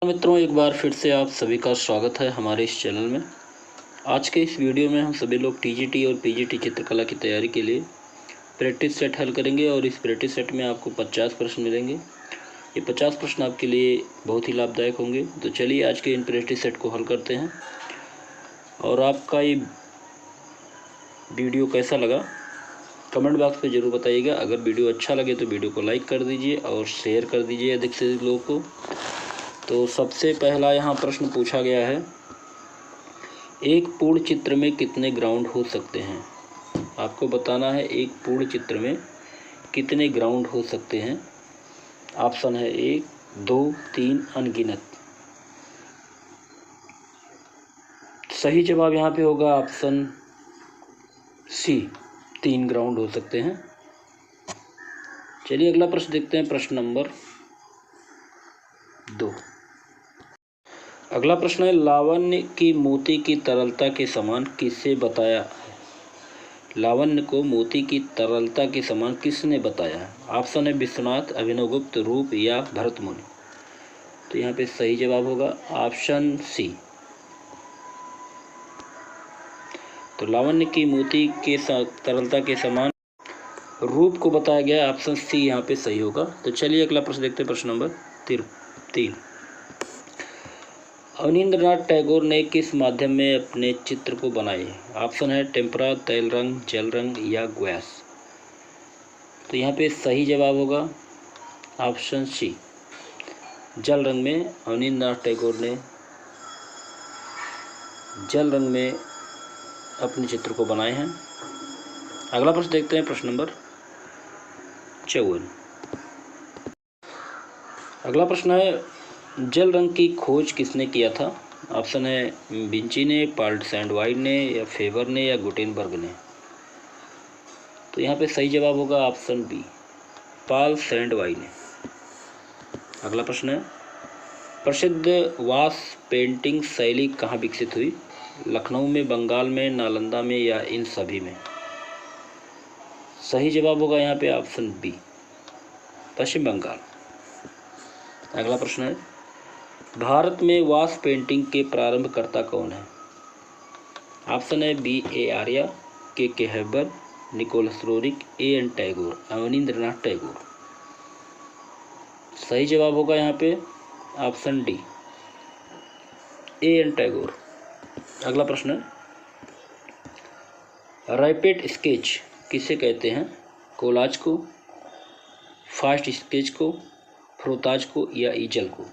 मित्रों, एक बार फिर से आप सभी का स्वागत है हमारे इस चैनल में। आज के इस वीडियो में हम सभी लोग टीजीटी और पीजीटी चित्रकला की तैयारी के लिए प्रैक्टिस सेट हल करेंगे और इस प्रैक्टिस सेट में आपको 50 प्रश्न मिलेंगे। ये 50 प्रश्न आपके लिए बहुत ही लाभदायक होंगे। तो चलिए आज के इन प्रैक्टिस सेट को हल करते हैं। और आपका ये वीडियो कैसा लगा कमेंट बॉक्स में ज़रूर बताइएगा। अगर वीडियो अच्छा लगे तो वीडियो को लाइक कर दीजिए और शेयर कर दीजिए अधिक से अधिक लोगों को। तो सबसे पहला यहाँ प्रश्न पूछा गया है, एक पूर्ण चित्र में कितने ग्राउंड हो सकते हैं। आपको बताना है एक पूर्ण चित्र में कितने ग्राउंड हो सकते हैं। ऑप्शन है 1, 2, 3 अनगिनत। सही जवाब यहाँ पे होगा ऑप्शन सी, 3 ग्राउंड हो सकते हैं। चलिए अगला प्रश्न देखते हैं, प्रश्न नंबर 2। अगला प्रश्न है, लावण्य की मोती की तरलता के समान किससे बताया है। लावण्य को मोती की तरलता के समान किसने बताया है। ऑप्शन है विश्वनाथ, अभिनवगुप्त, रूप या भरतमुनि। तो यहाँ पे सही जवाब होगा ऑप्शन सी। तो लावण्य की मोती के तरलता के समान रूप को बताया गया, ऑप्शन सी यहाँ पे सही होगा। तो चलिए अगला प्रश्न देखते हैं, प्रश्न नंबर 3। अवनींद्रनाथ टैगोर ने किस माध्यम में अपने चित्र को बनाए। ऑप्शन है टेम्परा, तैल रंग, जल रंग या ग्वास। तो यहाँ पे सही जवाब होगा ऑप्शन सी, जल रंग में अवनींद्रनाथ टैगोर ने जल रंग में अपने चित्र को बनाए हैं। अगला प्रश्न देखते हैं, प्रश्न नंबर 54। अगला प्रश्न है, जल रंग की खोज किसने किया था। ऑप्शन है विंची ने, पाल सैंडवाइड ने या फेबर ने या गुटेनबर्ग ने। तो यहाँ पे सही जवाब होगा ऑप्शन बी, पाल सैंडवाइड ने। अगला प्रश्न है, प्रसिद्ध वास पेंटिंग शैली कहाँ विकसित हुई। लखनऊ में, बंगाल में, नालंदा में या इन सभी में। सही जवाब होगा यहाँ पे ऑप्शन बी, पश्चिम बंगाल। अगला प्रश्न है, भारत में वास पेंटिंग के प्रारंभकर्ता कौन है। ऑप्शन है B A Arya, K Hebbar, Nicholas Roerich, N Tagore, Abanindranath Tagore. सही जवाब होगा यहाँ पे ऑप्शन डी, एन टैगोर। अगला प्रश्न है, रैपिड स्केच किसे कहते हैं। कोलाज को, फास्ट स्केच को, फ्रोताज को या ईजल को।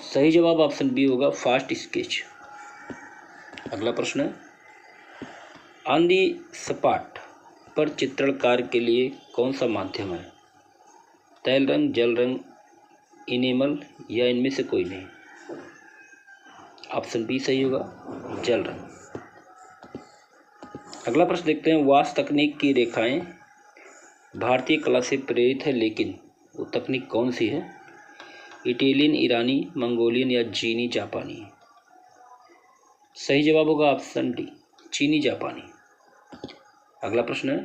सही जवाब ऑप्शन बी होगा, फास्ट स्केच। अगला प्रश्न है, आंधी सपाट पर चित्रण कार्य के लिए कौन सा माध्यम है। तैल रंग, जल रंग, इनेमल या इनमें से कोई नहीं। ऑप्शन बी सही होगा, जल रंग। अगला प्रश्न देखते हैं, वास तकनीक की रेखाएं भारतीय कला से प्रेरित है, लेकिन वो तकनीक कौन सी है। इटालियन, ईरानी, मंगोलियन या चीनी जापानी। सही जवाब होगा ऑप्शन डी, चीनी जापानी। अगला प्रश्न है,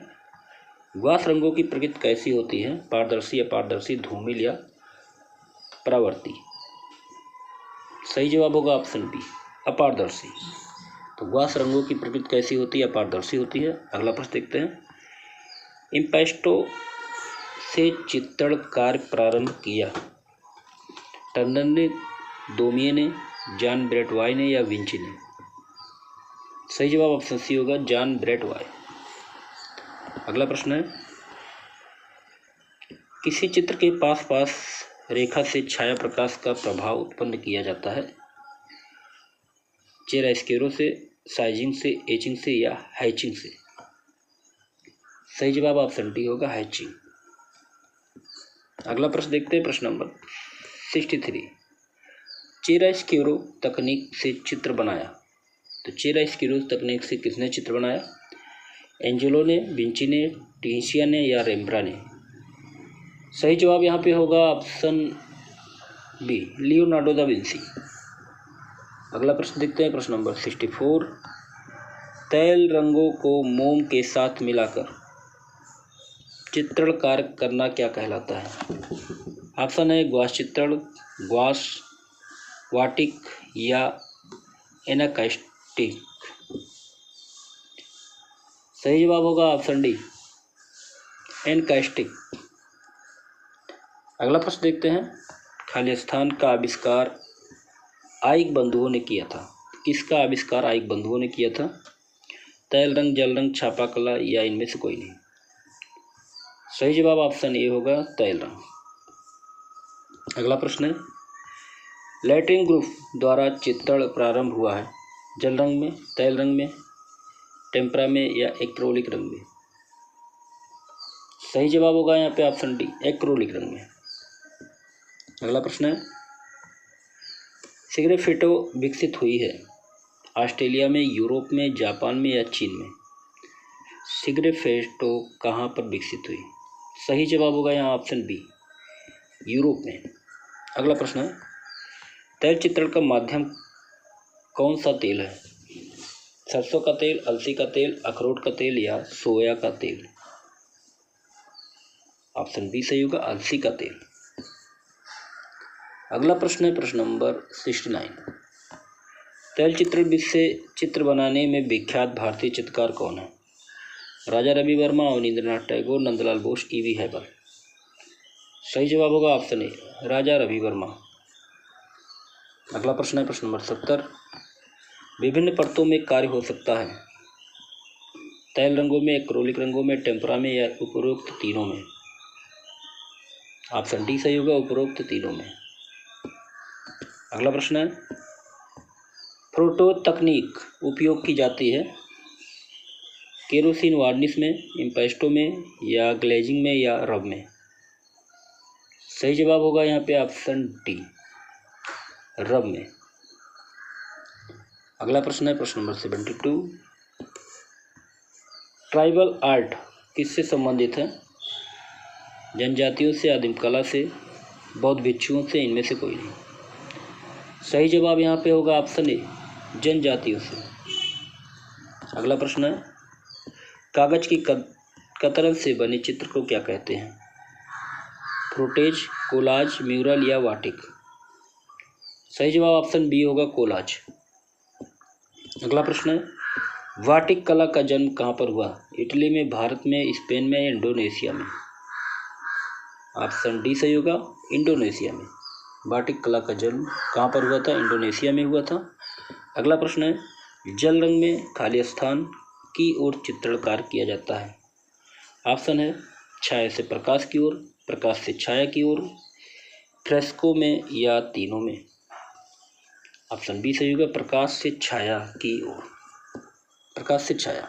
ग्वास रंगों की प्रकृति कैसी होती है। पारदर्शी, अपारदर्शी, धूमिल या परावर्ती। सही जवाब होगा ऑप्शन बी, अपारदर्शी। तो ग्वास रंगों की प्रकृति कैसी होती है, अपारदर्शी होती है। अगला प्रश्न देखते हैं, इम्पेस्टो से चित्रण कार्य प्रारंभ किया। टर्नर ने, दोमिये ने, जॉन ब्रैटवाय ने या विंची ने। सही जवाब ऑप्शन सी होगा, जॉन ब्रैटवाय। अगला प्रश्न है, किसी चित्र के पास पास रेखा से छाया प्रकाश का प्रभाव उत्पन्न किया जाता है। चिरास्क्यूरो से, साइजिंग से, एचिंग से या हैचिंग से। सही जवाब ऑप्शन डी होगा, हैचिंग। अगला प्रश्न देखते हैं, प्रश्न नंबर 63। चिरास्क्यूरो तकनीक से चित्र बनाया। तो चिरास्क्यूरो तकनीक से किसने चित्र बनाया। एंजेलो ने, विंची ने, टिशियन ने या रेम्ब्रा ने। सही जवाब यहाँ पे होगा option B, Leonardo da Vinci. अगला प्रश्न देखते हैं, प्रश्न नंबर 64। तैल रंगों को मोम के साथ मिलाकर चित्रण कार्य करना क्या कहलाता है। ऑप्शन है ग्वास चित्रण, ग्वास, वाटिक या एनाकास्टिक? सही जवाब होगा ऑप्शन डी, एनाकास्टिक। अगला प्रश्न देखते हैं। खालिस्तान का आविष्कार आइक बंधुओं ने किया था। किसका आविष्कार आइक बंधुओं ने किया था? तैल रंग, जल रंग, छापा कला या इनमें से कोई नहीं? सही जवाब ऑप्शन ए होगा, तैल रंग। अगला प्रश्न है, लैटिन ग्रुप द्वारा चित्रण प्रारंभ हुआ है जल रंग में, तैल रंग में, टेम्परा में या एक्रोलिक रंग में? सही जवाब होगा यहाँ पे ऑप्शन डी, एक्रोलिक रंग में। अगला प्रश्न है, सिगरेफेटो विकसित हुई है ऑस्ट्रेलिया में, यूरोप में, जापान में या चीन में? सिगरेफेटो कहाँ पर विकसित हुई? सही जवाब होगा यहाँ ऑप्शन बी, यूरोप में। अगला प्रश्न है, तैल चित्रण का माध्यम कौन सा तेल है? सरसों का तेल, अलसी का तेल, अखरोट का तेल या सोया का तेल? ऑप्शन बी सही होगा, अलसी का तेल। अगला प्रश्न है प्रश्न नंबर 69। तैल चित्रण से चित्र बनाने में विख्यात भारतीय चित्रकार कौन है? राजा रवि वर्मा, अवनींद्रनाथ टैगोर, नंदलाल बोस, ईवी हैबल? सही जवाब होगा ऑप्शन ए, राजा रवि वर्मा। अगला प्रश्न है प्रश्न नंबर 70। विभिन्न परतों में कार्य हो सकता है तैल रंगों में, एक्रोलिक रंगों में, टेम्परा में या उपरोक्त तीनों में? ऑप्शन डी सही होगा, उपरोक्त तीनों में। अगला प्रश्न है, फोटो तकनीक उपयोग की जाती है केरोसिन वार्निश में, इम्पेस्टो में या ग्लेजिंग में या रब में? सही जवाब होगा यहाँ पे ऑप्शन डी, रब में। अगला प्रश्न है प्रश्न नंबर 72। ट्राइबल आर्ट किससे संबंधित है? जनजातियों से, आदिम कला से, बौद्ध भिक्षुओं से, इनमें से कोई नहीं? सही जवाब यहाँ पे होगा ऑप्शन ए, जनजातियों से। अगला प्रश्न है, कागज की कतरन से बने चित्र को क्या कहते हैं? फ्रोटेज, कोलाज, म्यूरल या वाटिक? सही जवाब ऑप्शन बी होगा, कोलाज। अगला प्रश्न है, वाटिक कला का जन्म कहाँ पर हुआ? इटली में, भारत में, स्पेन में या इंडोनेशिया में? ऑप्शन डी सही होगा, इंडोनेशिया में। वाटिक कला का जन्म कहाँ पर हुआ था? इंडोनेशिया में हुआ था। अगला प्रश्न है, जल रंग में खालिस्तान की ओर चित्रण कार्य किया जाता है। ऑप्शन है, छाया से प्रकाश की ओर, प्रकाश से छाया की ओर, फ्रेस्को में या तीनों में? ऑप्शन बी सही होगा, प्रकाश से छाया की ओर, प्रकाश से छाया।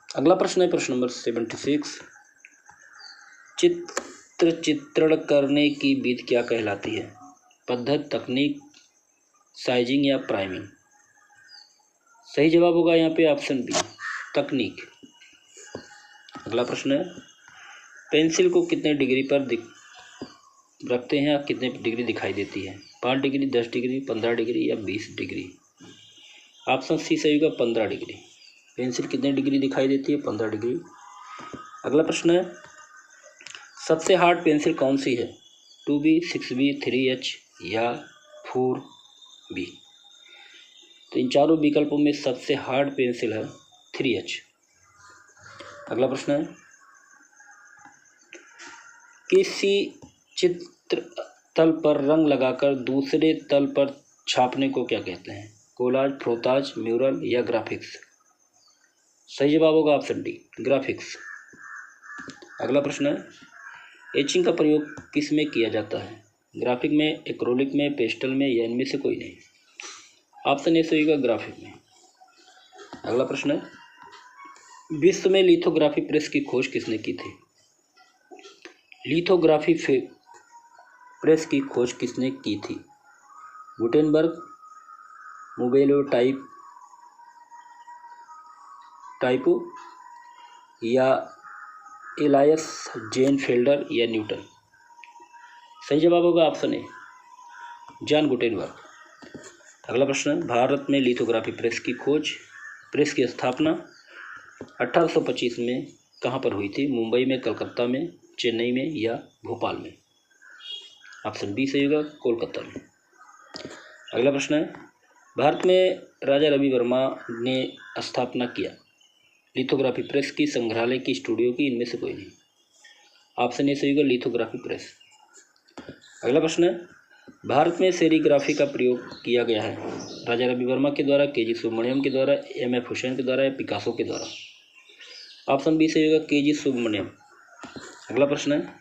अगला प्रश्न है प्रश्न नंबर 76। चित्रण करने की विधि क्या कहलाती है? पद्धति, तकनीक, साइजिंग या प्राइमिंग? सही जवाब होगा यहाँ पे ऑप्शन बी, तकनीक। अगला प्रश्न है, पेंसिल को कितने डिग्री पर रखते हैं या कितने डिग्री दिखाई देती है? 5 डिग्री, 10 डिग्री, 15 डिग्री या 20 डिग्री? ऑप्शन सी सही होगा, 15 डिग्री। पेंसिल कितने डिग्री दिखाई देती है? 15 डिग्री। अगला प्रश्न है, सबसे हार्ड पेंसिल कौन सी है? 2B, 6B, 3H या 4B? तो इन चारों विकल्पों में सबसे हार्ड पेंसिल है 3H। अगला प्रश्न है, किसी चित्र तल पर रंग लगाकर दूसरे तल पर छापने को क्या कहते हैं? कोलाज, फ्रोताज, म्यूरल या ग्राफिक्स? सही जवाब होगा ऑप्शन डी, ग्राफिक्स। अगला प्रश्न है, एचिंग का प्रयोग किस में किया जाता है? ग्राफिक में, एक्रोलिक में, पेस्टल में या इनमें से कोई नहीं? ऑप्शन ए सही होगा, ग्राफिक में। अगला प्रश्न है, विश्व में लिथोग्राफी प्रेस की खोज किसने की थी? लिथोग्राफी प्रेस की खोज किसने की थी? गुटेनबर्ग, मोबेलो टाइपो या एलायस जेनफेल्डर या न्यूटन? सही जवाब होगा ऑप्शन ए, जॉन गुटेनबर्ग। अगला प्रश्न है, भारत में लिथोग्राफी प्रेस की खोज, प्रेस की स्थापना 1825 में कहाँ पर हुई थी? मुंबई में, कलकत्ता में, चेन्नई में या भोपाल में? ऑप्शन बी सही होगा, कोलकाता में। अगला प्रश्न है, भारत में राजा रवि वर्मा ने स्थापना किया लिथोग्राफी प्रेस की, संग्रहालय की, स्टूडियो की, इनमें से कोई नहीं। ऑप्शन ए सही होगा, लिथोग्राफी प्रेस। अगला प्रश्न है, भारत में सेरीग्राफी का प्रयोग किया गया है राजा रवि वर्मा के द्वारा, के.जी. सुब्रमण्यम के द्वारा, एम.एफ. हुसैन के द्वारा या पिकासो के द्वारा। ऑप्शन बी सही होगा, के.जी. सुब्रमण्यम। अगला प्रश्न है,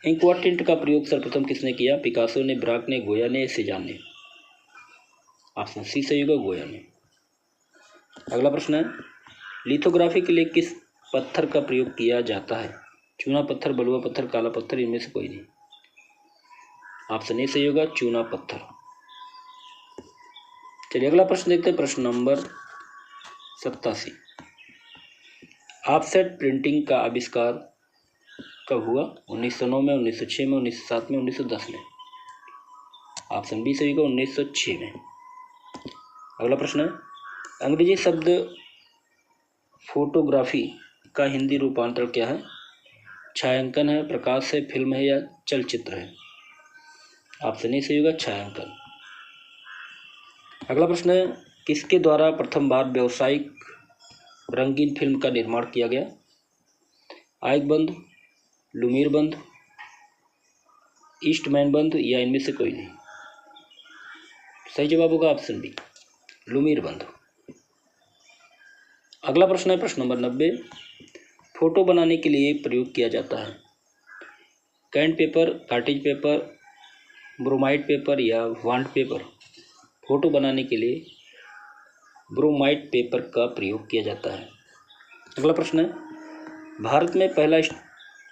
इंकवा टिंट का प्रयोग सर्वप्रथम किसने किया, पिकासो ने, ब्राक ने, गोया ने, सेजान ने। ऑप्शन सी सही होगा, गोया ने। अगला प्रश्न है, लिथोग्राफी के लिए किस पत्थर का प्रयोग किया जाता है, चूना पत्थर, बलुआ पत्थर, काला पत्थर, इनमें से कोई नहीं। ऑप्शन ए सही होगा, चूना पत्थर। चलिए अगला प्रश्न देखते हैं, प्रश्न नंबर 87। ऑफसेट प्रिंटिंग का आविष्कार कब हुआ, 1909 में, 1906 में, 1907 में, 1910 में। ऑप्शन बी सही होगा, 1906 में। अगला प्रश्न है, अंग्रेजी शब्द फोटोग्राफी का हिंदी रूपांतरण क्या है, छायांकन है, प्रकाश है, फिल्म है या चलचित्र है। ऑप्शन ए सही होगा, छायांकन। अगला प्रश्न है, किसके द्वारा प्रथम बार व्यावसायिक रंगीन फिल्म का निर्माण किया गया, आइक बंद, लुमीर बंद, ईस्टमैन बंद या इनमें से कोई नहीं। सही जवाब होगा ऑप्शन बी, लुमीर बंद। अगला प्रश्न है, प्रश्न नंबर 90। फोटो बनाने के लिए प्रयोग किया जाता है कैंड paper, cartridge paper, bromide paper या वांड पेपर। फोटो बनाने के लिए ब्रोमाइड पेपर का प्रयोग किया जाता है। अगला प्रश्न है, भारत में पहला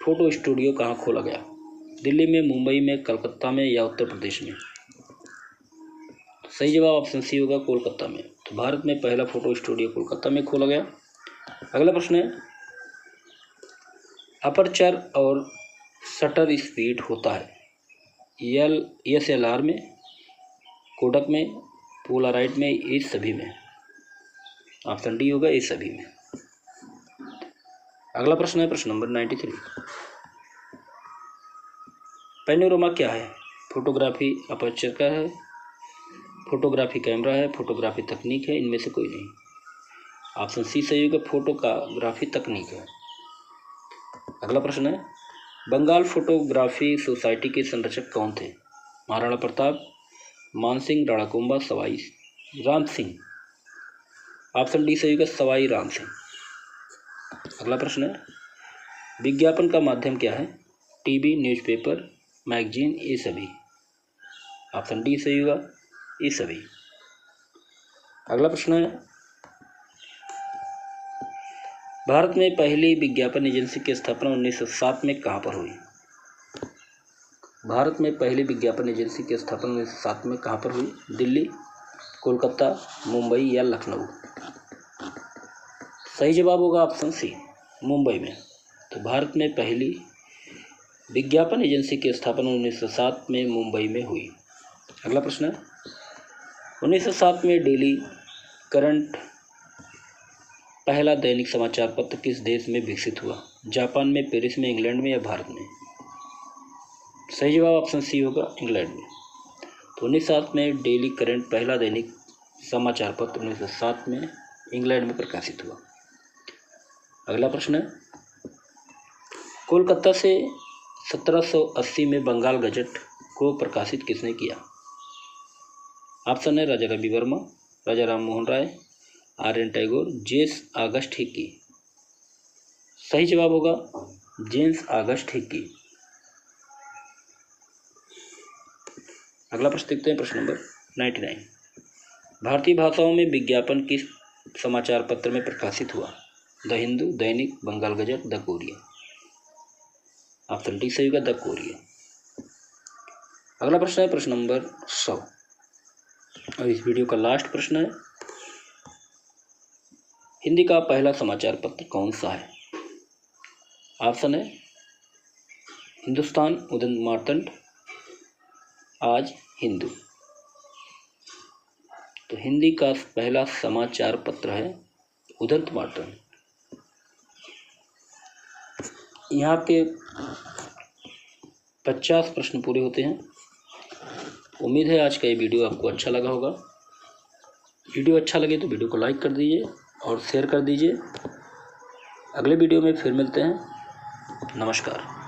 फोटो स्टूडियो कहाँ खोला गया, दिल्ली में, मुंबई में, कलकत्ता में या उत्तर प्रदेश में। सही जवाब ऑप्शन सी होगा, कोलकाता में। तो भारत में पहला फोटो स्टूडियो कोलकाता में खोला गया। अगला प्रश्न है, अपर्चर और शटर स्पीड होता है SLR में, कोडक में, पोलाराइड में, इस सभी में। ऑप्शन डी होगा, इस सभी में। अगला प्रश्न है, प्रश्न नंबर 93। पैनोरामा क्या है, फोटोग्राफी अपर्चर का है, फोटोग्राफी कैमरा है, फोटोग्राफी तकनीक है, इनमें से कोई नहीं। ऑप्शन सी सही होगा, फोटोग्राफी तकनीक है। अगला प्रश्न है, बंगाल फोटोग्राफी सोसाइटी के संरक्षक कौन थे, महाराणा प्रताप, मानसिंह, राणाकुंभा, सवाई राम सिंह। ऑप्शन डी सही होगा, सवाई राम सिंह। अगला प्रश्न है, विज्ञापन का माध्यम क्या है, टीवी, न्यूज़पेपर, मैगजीन, ये सभी। ऑप्शन डी सही होगा, ये सभी। अगला प्रश्न है, भारत में पहली विज्ञापन एजेंसी की स्थापना 1907 में कहाँ पर हुई, भारत में पहली विज्ञापन एजेंसी की स्थापना 1907 में कहाँ पर हुई, दिल्ली, कोलकाता, मुंबई या लखनऊ। सही जवाब होगा ऑप्शन सी, मुंबई में। तो भारत में पहली विज्ञापन एजेंसी की स्थापना 1907 में मुंबई में हुई। अगला प्रश्न है, 1907 में डेली करंट पहला दैनिक समाचार पत्र किस देश में विकसित हुआ, जापान में, पेरिस में, इंग्लैंड में या भारत में। सही जवाब ऑप्शन सी होगा, इंग्लैंड में। तो 1907 में डेली करंट पहला दैनिक समाचार पत्र 1907 में इंग्लैंड में प्रकाशित हुआ। अगला प्रश्न है, कोलकाता से 1780 में बंगाल गजट को प्रकाशित किसने किया। ऑप्शन है Raja Ravi Varma, Raja Ram Mohan Roy, R N. Tagore, James August Hicky. सही जवाब होगा जेम्स ऑगस्ट हिक्की। अगला प्रश्न देखते हैं, प्रश्न नंबर 99। भारतीय भाषाओं में विज्ञापन किस समाचार पत्र में प्रकाशित हुआ, द हिंदू, दैनिक, Bengal gazette, the courier. Option D सही होगा, द कोरियर। अगला प्रश्न है, प्रश्न नंबर 100 और इस वीडियो का लास्ट प्रश्न है, हिंदी का पहला समाचार पत्र कौन सा है। ऑप्शन है हिंदुस्तान, उदंत मार्तंड, आज, हिंदू। तो हिंदी का पहला समाचार पत्र है उदंत मार्तंड। यहाँ पे 50 प्रश्न पूरे होते हैं। उम्मीद है आज का ये वीडियो आपको अच्छा लगा होगा। वीडियो अच्छा लगे तो वीडियो को लाइक कर दीजिए और शेयर कर दीजिए। अगले वीडियो में फिर मिलते हैं। नमस्कार।